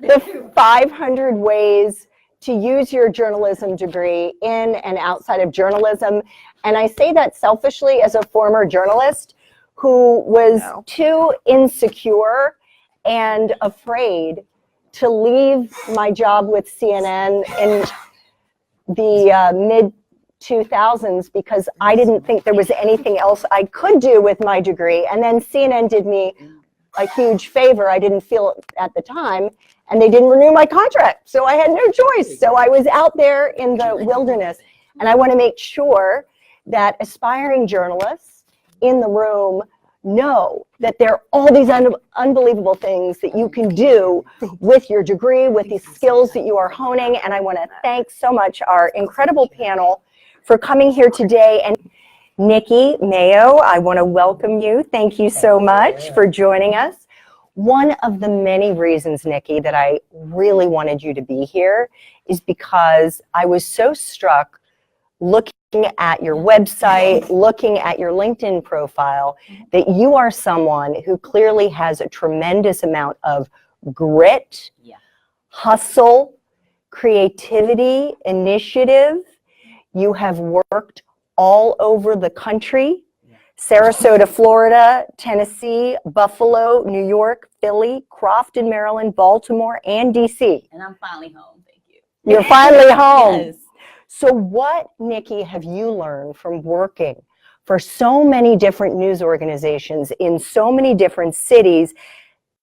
the 500 ways to use your journalism degree in and outside of journalism. And I say that selfishly as a former journalist who was too insecure and afraid to leave my job with CNN in the mid 2000s because I didn't think there was anything else I could do with my degree. And then CNN did me a huge favor. I didn't feel it at the time, and they didn't renew my contract. So I had no choice. So I was out there in the wilderness. And I want to make sure that aspiring journalists in the room know that there are all these unbelievable things that you can do with your degree, with these skills that you are honing. And I want to thank so much our incredible panel for coming here today. And Nicki Mayo, I want to welcome you. Thank you so much for joining us. One of the many reasons, Nicki, that I really wanted you to be here is because I was so struck looking at your website, looking at your LinkedIn profile, that you are someone who clearly has a tremendous amount of grit, hustle, creativity, initiative. You have worked all over the country, Sarasota, Florida, Tennessee, Buffalo, New York, Philly, Crofton, Maryland, Baltimore, and DC. And I'm finally home, thank you. You're finally home. Yes. So what, Nicki, have you learned from working for so many different news organizations in so many different cities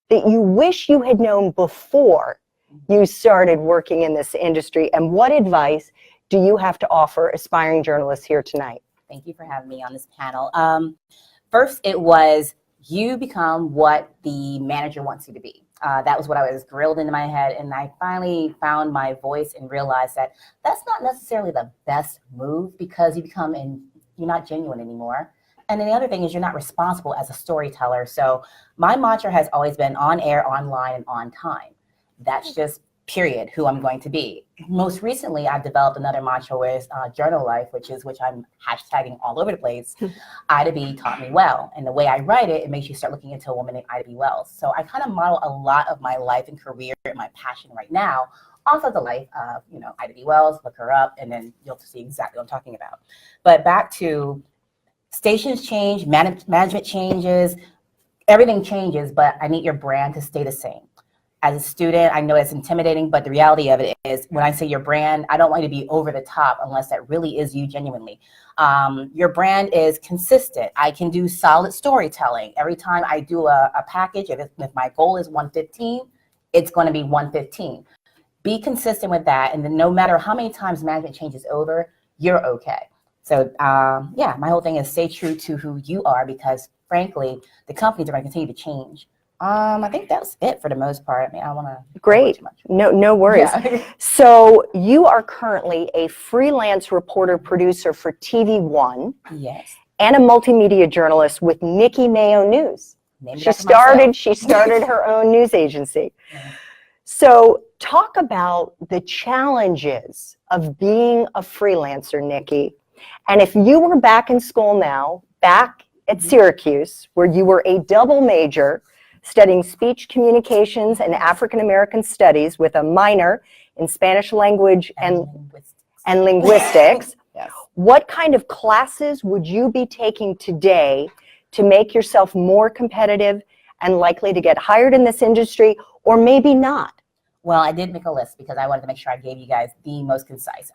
that you wish you had known before you started working in this industry? And what advice do you have to offer aspiring journalists here tonight? Thank you for having me on this panel. First, it was you become what the manager wants you to be. That was what I was grilled into my head, and I finally found my voice and realized that that's not necessarily the best move because you become you're not genuine anymore. And then the other thing is you're not responsible as a storyteller. So my mantra has always been on air, online, and on time. That's just period who I'm going to be. Most recently, I've developed another mantra where journal life, which I'm hashtagging all over the place. Ida B taught me well. And the way I write it, it makes you start looking into a woman named Ida B Wells. So I kind of model a lot of my life and career and my passion right now off of the life of, Ida B Wells. Look her up, and then you'll see exactly what I'm talking about. But back to stations change, management changes, everything changes, but I need your brand to stay the same. As a student, I know it's intimidating, but the reality of it is when I say your brand, I don't want you to be over the top unless that really is you genuinely. Your brand is consistent. I can do solid storytelling. Every time I do a package, if my goal is 115, it's going to be 115. Be consistent with that, and then no matter how many times management changes over, you're okay. So my whole thing is stay true to who you are because, frankly, the companies are going to continue to change. I think that's it for the most part. I mean, I don't want to. Great. No worries. Yeah. So you are currently a freelance reporter producer for TV One. Yes. And a multimedia journalist with Nicki Mayo News. She started her own news agency. Mm-hmm. So talk about the challenges of being a freelancer, Nicki. And if you were back in school now, back at Syracuse, where you were a double major, studying speech communications and African American studies with a minor in Spanish language and linguistics. Yes. What kind of classes would you be taking today to make yourself more competitive and likely to get hired in this industry, or maybe not? Well, I did make a list because I wanted to make sure I gave you guys the most concise.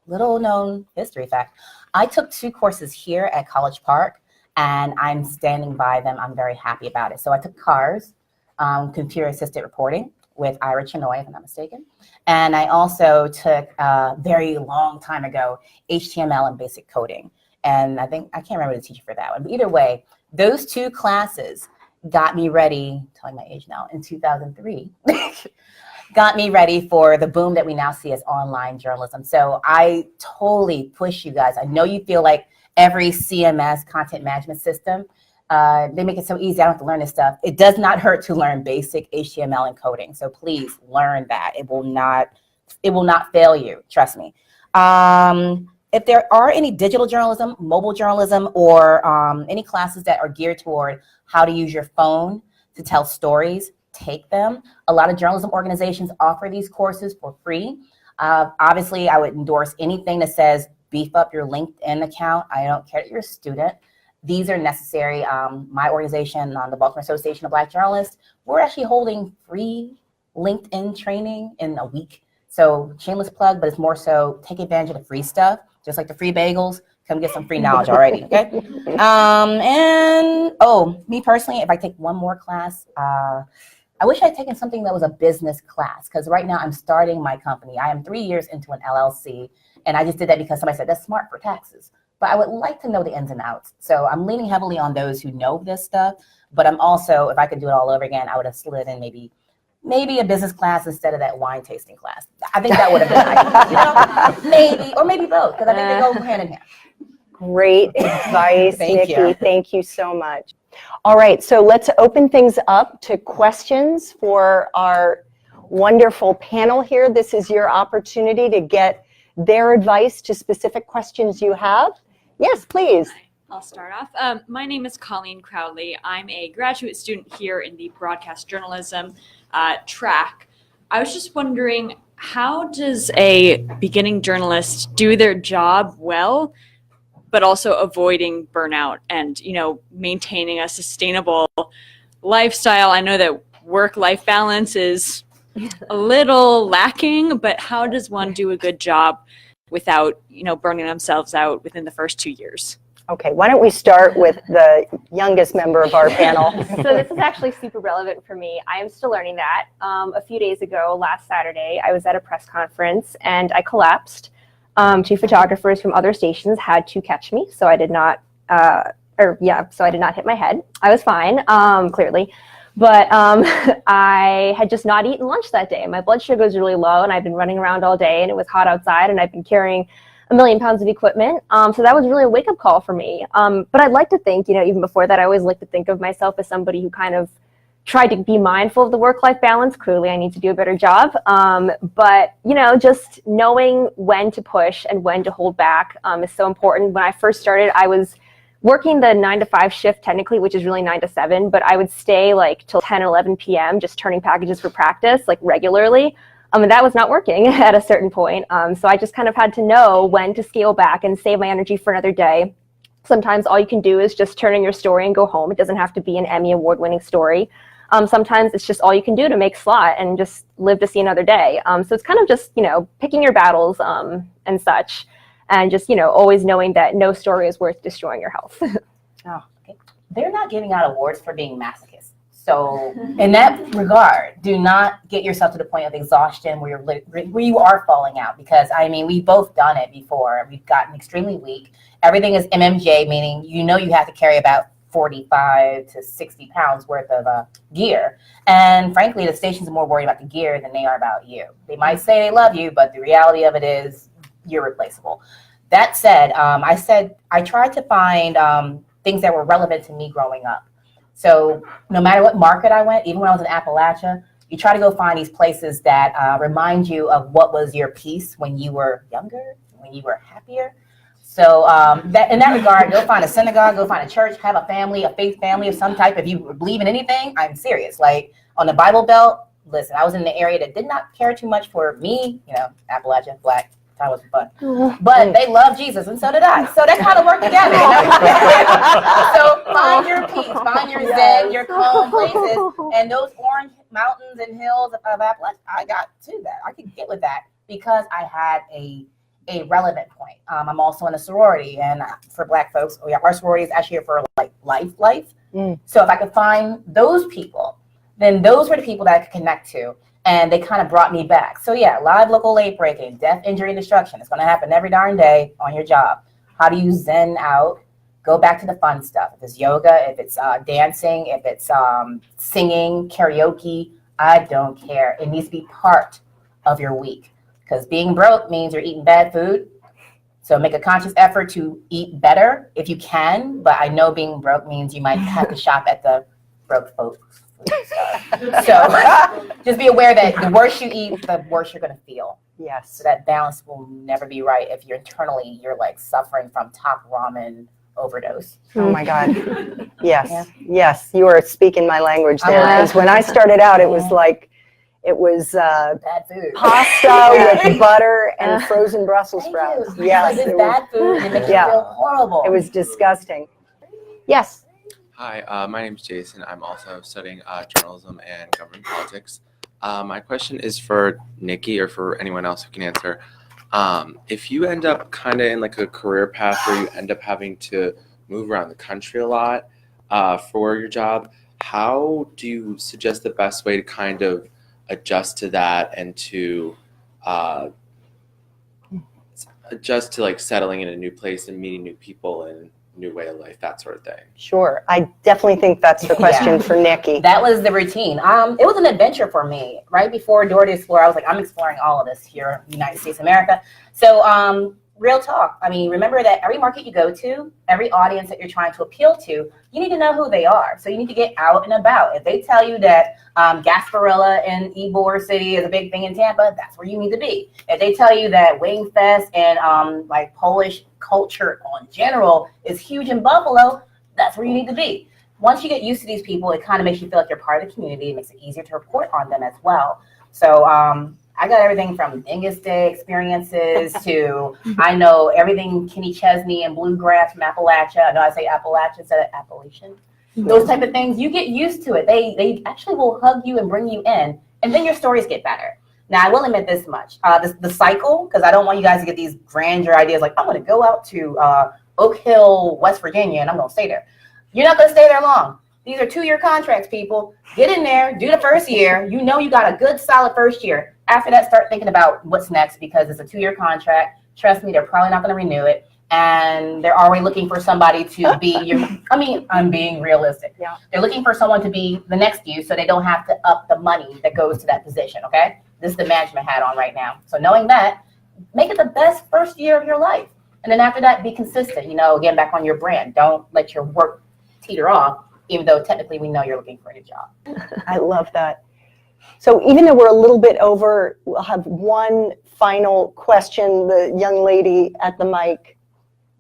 Little known history fact, I took 2 courses here at College Park, and I'm standing by them. I'm very happy about it. So I took CARS, Computer Assisted Reporting, with Ira Chenoy, if I'm not mistaken. And I also took, very long time ago, HTML and basic coding. And I can't remember the teacher for that one. But either way, those 2 classes got me ready, telling my age now, in 2003, got me ready for the boom that we now see as online journalism. So I totally push you guys. I know you feel like every CMS, content management system, they make it so easy. I don't have to learn this stuff. It does not hurt to learn basic HTML and coding. So please learn that. It will not fail you. Trust me. If there are any digital journalism, mobile journalism, or any classes that are geared toward how to use your phone to tell stories, take them. A lot of journalism organizations offer these courses for free. Obviously, I would endorse anything that says beef up your LinkedIn account. I don't care that you're a student. These are necessary. My organization, the Baltimore Association of Black Journalists, we're actually holding free LinkedIn training in a week. So shameless plug, but it's more so take advantage of the free stuff, just like the free bagels. Come get some free knowledge already, okay? Me personally, if I take one more class, I wish I had taken something that was a business class, because right now I'm starting my company. I am 3 years into an LLC, and I just did that because somebody said that's smart for taxes. But I would like to know the ins and outs. So I'm leaning heavily on those who know this stuff. But I'm also, if I could do it all over again, I would have slid in maybe a business class instead of that wine tasting class. I think that would have been nice. Maybe both, because I think they go hand in hand. Great advice, Thank Nicki. you. Thank you so much. All right, so let's open things up to questions for our wonderful panel here. This is your opportunity to get their advice to specific questions you have. Yes, please. I'll start off. My name is Colleen Crowley. I'm a graduate student here in the broadcast journalism track. I was just wondering, how does a beginning journalist do their job well, but also avoiding burnout and, maintaining a sustainable lifestyle? I know that work-life balance is a little lacking, but how does one do a good job without, burning themselves out within the first 2 years? Okay, why don't we start with the youngest member of our panel? So this is actually super relevant for me. I am still learning that. A few days ago, last Saturday, I was at a press conference and I collapsed. Two photographers from other stations had to catch me, so I did not, so I did not hit my head. I was fine, clearly. But I had just not eaten lunch that day. My blood sugar was really low, and I've been running around all day, and it was hot outside, and I've been carrying 1 million pounds of equipment. So that was really a wake-up call for me. But I'd like to think, even before that, I always like to think of myself as somebody who kind of tried to be mindful of the work-life balance. Clearly, I need to do a better job. But, just knowing when to push and when to hold back is so important. When I first started, I was working the 9 to 5 shift technically, which is really 9 to 7, but I would stay till 10, 11 p.m. just turning packages for practice regularly. And that was not working at a certain point. So I just kind of had to know when to scale back and save my energy for another day. Sometimes all you can do is just turn in your story and go home. It doesn't have to be an Emmy award-winning story. Sometimes it's just all you can do to make slot and just live to see another day. So it's kind of just, picking your battles and such, and just, always knowing that no story is worth destroying your health. Oh, okay. They're not giving out awards for being masochists. So in that regard, do not get yourself to the point of exhaustion where you are falling out, because we've both done it before. We've gotten extremely weak. Everything is MMJ, meaning you have to carry about 45 to 60 pounds worth of gear. And frankly, the stations are more worried about the gear than they are about you. They might say they love you, but the reality of it is you're replaceable. That said, I tried to find things that were relevant to me growing up. So no matter what market I went, even when I was in Appalachia, you try to go find these places that remind you of what was your piece when you were younger, when you were happier. So that in that regard, go find a synagogue, go find a church, have a family, a faith family of some type. If you believe in anything, I'm serious. On the Bible Belt, listen, I was in an area that did not care too much for me, Appalachia, Black. Time was fun. But they love Jesus, and so did I. So that kind of worked together. So find your peace, find your zen, your calm places, and those orange mountains and hills of Appalachia, I got to that. I could get with that because I had a relevant point. I'm also in a sorority, and for Black folks, our sorority is actually here for life. So if I could find those people, then those were the people that I could connect to. And they kind of brought me back. So yeah, live local late breaking, death, injury, and destruction. It's going to happen every darn day on your job. How do you zen out? Go back to the fun stuff. If it's yoga, if it's dancing, if it's singing, karaoke, I don't care. It needs to be part of your week. Because being broke means you're eating bad food. So make a conscious effort to eat better if you can. But I know being broke means you might have to shop at the broke folks. So just be aware that the worse you eat, the worse you're going to feel. Yes. So that balance will never be right if you're internally, you're suffering from top ramen overdose. Oh my God. Yes. Yeah. Yes. You are speaking my language there. Because when I started out, it was like, it was Bad food. pasta with butter and frozen Brussels sprouts. Yes, Yes. it's It was, bad food. It makes you Yeah. feel horrible. it was disgusting. Yes. Hi, my name is Jason. I'm also studying journalism and government politics. My question is for Nikki or for anyone else who can answer. If you end up kind of in like a career path where you end up having to move around the country a lot for your job, how do you suggest the best way to kind of adjust to that and to adjust to like settling in a new place and meeting new people and new way of life, that sort of thing? Sure. I definitely think that's the question for Nikki. That was the routine. It was an adventure for me. Right before Door to Explore, I was like, I'm exploring all of this here in the United States of America. So real talk. I mean, remember that every market you go to, every audience that you're trying to appeal to, you need to know who they are. So you need to get out and about. If they tell you that Gasparilla in Ybor City is a big thing in Tampa, that's where you need to be. If they tell you that Wing Fest and like Polish culture in general is huge in Buffalo, that's where you need to be. Once you get used to these people, it kind of makes you feel like you're part of the community. It makes it easier to report on them as well. So I got everything from Dingus Day experiences to I know everything Kenny Chesney and bluegrass from Appalachia. I know I say Appalachia instead of Appalachian. Those type of things, you get used to it. They actually will hug you and bring you in, and then your stories get better. Now, I will admit this much. The cycle, because I don't want you guys to get these grandeur ideas like, I'm going to go out to Oak Hill, West Virginia, and I'm going to stay there. You're not going to stay there long. These are 2-year contracts, people. Get in there, do the first year. You know you got a good, solid first year. After that, start thinking about what's next because it's a 2-year contract. Trust me, they're probably not going to renew it. And they're already looking for somebody to be your, I mean, I'm being realistic. Yeah. They're looking for someone to be the next you so they don't have to up the money that goes to that position, okay? This is the management hat on right now. So knowing that, make it the best first year of your life. And then after that, be consistent, get back on your brand. Don't let your work teeter off, even though technically we know you're looking for a new job. I love that. So even though we're a little bit over, we'll have one final question. The young lady at the mic,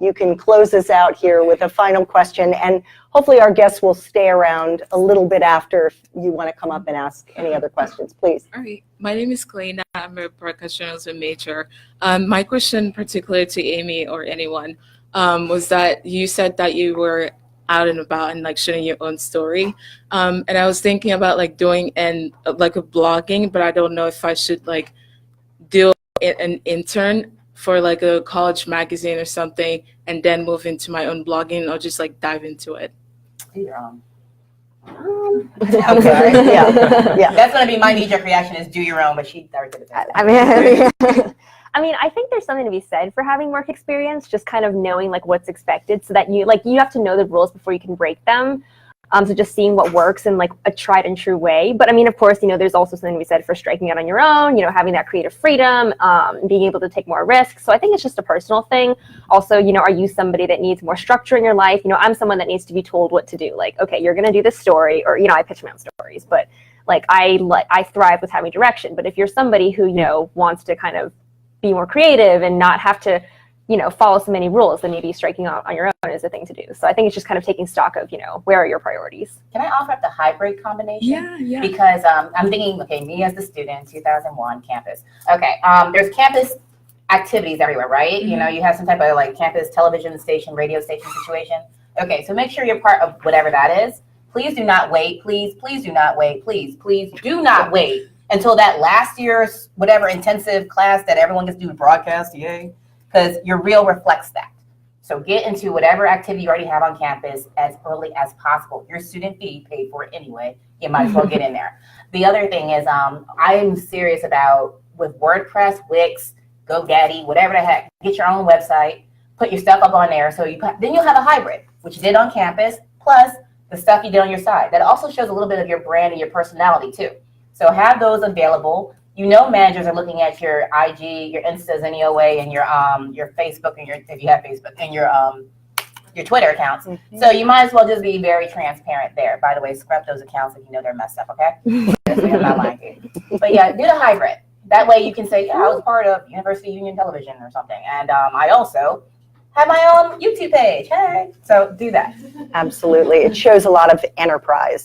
you can close us out here with a final question, and hopefully our guests will stay around a little bit after if you want to come up and ask any other questions, please. All right. My name is Kalina. I'm a broadcast journalism major. My question, particularly to Amy or anyone, was that you said that you were out and about and like sharing your own story. And I was thinking about like doing like a blogging, but I don't know if I should like do an intern for like a college magazine or something and then move into my own blogging or just like dive into it. Do your own. Okay. Yeah. That's going to be my knee-jerk reaction is do your own, but she never did it. I mean, I think there's something to be said for having work experience, just kind of knowing like what's expected so that you have to know the rules before you can break them. So just seeing what works in like a tried and true way. But I mean, of course, there's also something to be said for striking out on your own, having that creative freedom, being able to take more risks. So I think it's just a personal thing. Also, are you somebody that needs more structure in your life? I'm someone that needs to be told what to do. Like, okay, you're going to do this story, or, I pitch my own stories, but like I thrive with having direction. But if you're somebody who, wants to kind of be more creative and not have to, follow so many rules, then maybe striking out on your own is a thing to do. So I think it's just kind of taking stock of, where are your priorities? Can I offer up the hybrid combination? Yeah. Because I'm thinking, okay, me as the student, 2001 campus. Okay, there's campus activities everywhere, right? Mm-hmm. You have some type of like campus television station, radio station situation. Okay, so make sure you're part of whatever that is. Please do not wait. Please do not wait. Please do not wait until that last year's whatever intensive class that everyone gets to do broadcast, yay. Because your reel reflects that. So get into whatever activity you already have on campus as early as possible. Your student fee paid for it anyway. You might as well get in there. The other thing is I'm serious about with WordPress, Wix, GoDaddy, whatever the heck. Get your own website, put your stuff up on there. So then you'll have a hybrid, which you did on campus, plus the stuff you did on your side. That also shows a little bit of your brand and your personality too. So have those available. Managers are looking at your IG, your Instas anyway, and your Facebook and if you have Facebook and your Twitter accounts. Mm-hmm. So you might as well just be very transparent there. By the way, scrub those accounts if you know they're messed up, okay? I'm not lying to you. But yeah, do the hybrid. That way you can say, yeah, I was part of University Union Television or something. And I also have my own YouTube page. Hey, so do that. Absolutely. It shows a lot of enterprise.